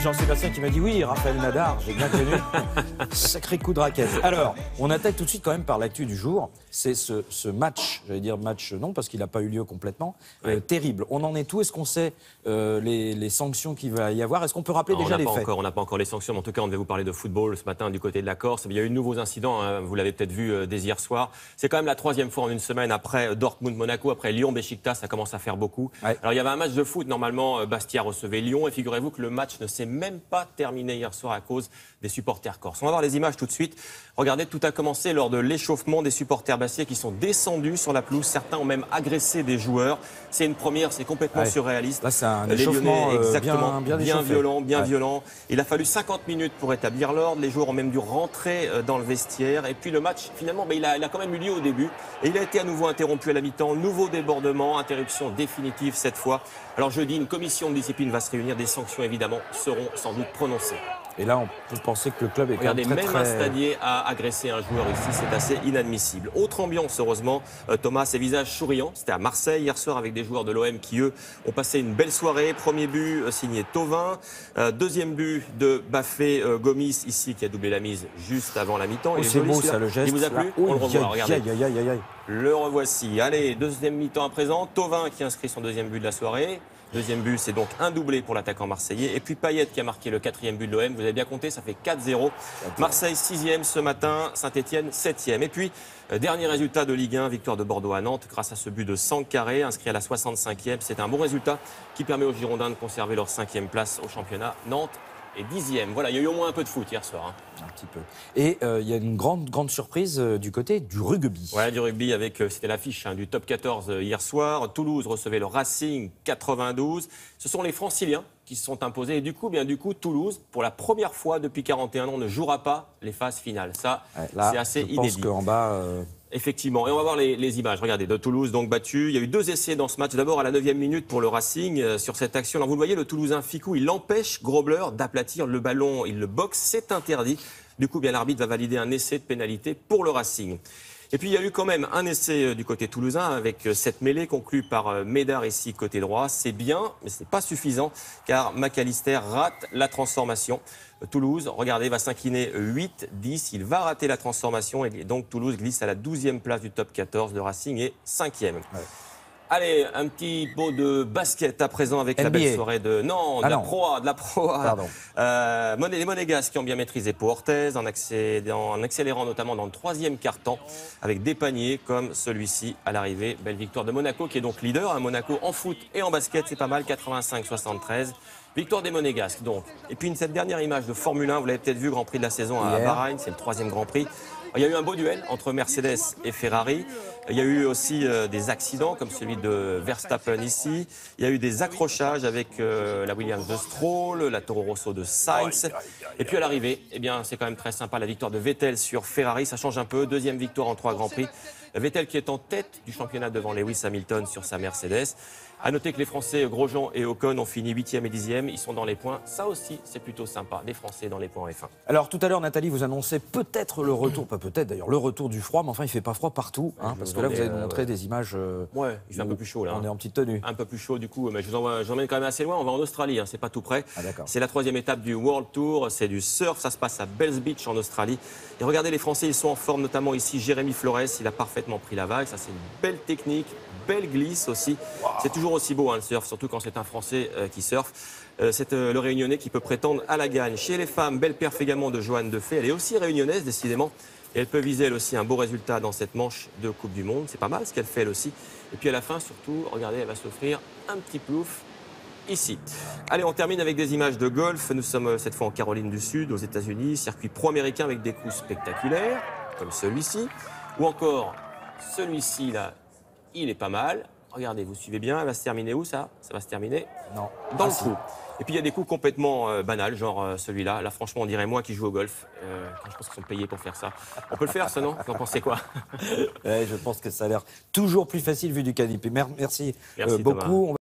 Jean-Sébastien qui m'a dit oui, Raphaël Nadar, j'ai bien connu. Sacré coup de raquette. Alors, on attaque tout de suite quand même par l'actu du jour. C'est ce match, j'allais dire match non, parce qu'il n'a pas eu lieu complètement, terrible. On en est où? Est-ce qu'on sait les sanctions qu'il va y avoir? Est-ce qu'on peut rappeler déjà les faits? On n'a pas encore les sanctions, mais en tout cas, on devait vous parler de football ce matin du côté de la Corse. Il y a eu de nouveaux incidents, hein, vous l'avez peut-être vu dès hier soir. C'est quand même la troisième fois en une semaine après Dortmund-Monaco, après Lyon-Beşiktaş, ça commence à faire beaucoup. Ouais. Alors, il y avait un match de foot, normalement, Bastia recevait Lyon, et figurez-vous que le match ne s'est même pas terminé hier soir à cause des supporters corses. On va voir les images tout de suite. Regardez, tout a commencé lors de l'échauffement des supporters bastiais qui sont descendus sur la pelouse. Certains ont même agressé des joueurs. C'est une première, c'est complètement surréaliste. Là, c'est un échauffement exactement, bien violent. Il a fallu 50 minutes pour établir l'ordre. Les joueurs ont même dû rentrer dans le vestiaire. Et puis le match, finalement, il a quand même eu lieu au début. Et il a été à nouveau interrompu à la mi-temps. Nouveau débordement, interruption définitive cette fois. Alors jeudi, une commission de discipline va se réunir. Des sanctions, évidemment, seront sans doute prononcées. Et là, on peut penser que le club est Regardez, quand même même un stadier a agressé un joueur ici, c'est assez inadmissible. Autre ambiance, heureusement, Thomas, ses visages souriants. C'était à Marseille hier soir avec des joueurs de l'OM qui, eux, ont passé une belle soirée. Premier but signé Thauvin. Deuxième but de Bafé Gomis, ici, qui a doublé la mise juste avant la mi-temps. C'est beau, ça, le geste. Il vous a plu? On le revoit, regardez. Aïe. Le revoici. Allez, deuxième mi-temps à présent. Thauvin qui inscrit son deuxième but de la soirée. Deuxième but, c'est donc un doublé pour l'attaquant marseillais. Et puis Payet qui a marqué le quatrième but de l'OM. Vous avez bien compté, ça fait 4-0. Marseille 6e ce matin, Saint-Etienne 7e. Et puis, dernier résultat de Ligue 1, victoire de Bordeaux à Nantes grâce à ce but de Sankaré, inscrit à la 65e. C'est un bon résultat qui permet aux Girondins de conserver leur 5e place au championnat. Nantes est 10e. Voilà, il y a eu au moins un peu de foot hier soir. Hein. Un petit peu. Et il y a une grande surprise du côté du rugby. Ouais, du rugby avec, c'était l'affiche du top 14 hier soir. Toulouse recevait le Racing 92. Ce sont les Franciliens qui se sont imposés. Et du coup, Toulouse, pour la première fois depuis 41 ans, ne jouera pas les phases finales. Ça, c'est assez inédit. Je pense qu'en bas... Effectivement. Et on va voir les images. Regardez, de Toulouse, donc battu. Il y a eu 2 essais dans ce match. D'abord, à la 9e minute pour le Racing, sur cette action. Alors, vous le voyez, le Toulousain Ficou, il empêche Grobler d'aplatir le ballon. Il le boxe. C'est interdit. Du coup, l'arbitre va valider un essai de pénalité pour le Racing. Et puis, il y a eu quand même un essai du côté toulousain avec cette mêlée conclue par Médard ici, côté droit. C'est bien, mais ce n'est pas suffisant car McAllister rate la transformation. Toulouse, regardez, va s'incliner 8-10. Il va rater la transformation et donc Toulouse glisse à la 12e place du top 14. Le Racing est 5e. Ouais. Allez, un petit mot de basket à présent avec NBA. La belle soirée de... Non, de la Pro A. Les Monégasques qui ont bien maîtrisé Pau Orthez en accélérant notamment dans le 3e quart-temps avec des paniers comme celui-ci à l'arrivée. Belle victoire de Monaco qui est donc leader. Monaco en foot et en basket, c'est pas mal, 85-73. Victoire des Monégasques donc. Et puis cette dernière image de Formule 1, vous l'avez peut-être vu, Grand Prix de la saison à Bahreïn, c'est le 3e Grand Prix. Il y a eu un beau duel entre Mercedes et Ferrari. Il y a eu aussi des accidents comme celui de Verstappen ici. Il y a eu des accrochages avec la Williams de Stroll, la Toro Rosso de Sainz. Et puis à l'arrivée, c'est quand même très sympa, la victoire de Vettel sur Ferrari. Ça change un peu, 2e victoire en 3 Grands Prix. Vettel qui est en tête du championnat devant Lewis Hamilton sur sa Mercedes. À noter que les Français Grosjean et Ocon ont fini 8e et 10e. Ils sont dans les points. Ça aussi, c'est plutôt sympa. Les Français dans les points F1. Alors tout à l'heure, Nathalie, vous annoncez peut-être le retour, pas peut-être d'ailleurs, le retour du froid. Mais enfin, il ne fait pas froid partout. Hein, parce que là, vous avez montré des images... Ouais, il fait un peu plus chaud là. On est en petite tenue. Un peu plus chaud du coup. Mais je vous emmène quand même assez loin. On va en Australie, hein, c'est pas tout près. Ah, c'est la 3e étape du World Tour. C'est du surf. Ça se passe à Bells Beach en Australie. Et regardez, les Français, ils sont en forme. Notamment ici, Jérémy Flores. Il a parfaitement pris la vague. Ça, c'est une belle technique. Belle glisse aussi. Wow. C'est toujours aussi beau, hein, le surf, surtout quand c'est un Français qui surfe. C'est le Réunionnais qui peut prétendre à la gagne. Chez les femmes, belle perf également de Johanne Defay. Elle est aussi réunionnaise, décidément. Et elle peut viser, elle aussi, un beau résultat dans cette manche de Coupe du Monde. C'est pas mal ce qu'elle fait, elle aussi. Et puis à la fin, surtout, regardez, elle va s'offrir un petit plouf ici. Allez, on termine avec des images de golf. Nous sommes cette fois en Caroline du Sud, aux États-Unis. Circuit pro-américain avec des coups spectaculaires, comme celui-ci. Ou encore celui-ci, là. Il est pas mal. Regardez, vous suivez bien. Elle va se terminer où, ça? Ça va se terminer dans le trou. Et puis, il y a des coups complètement banals, genre celui-là. Là, franchement, on dirait moi qui joue au golf. Je pense qu'ils sont payés pour faire ça. On peut le faire, ça, non? Vous en pensez quoi? Je pense que ça a l'air toujours plus facile vu du canapé. Merci beaucoup. Thomas.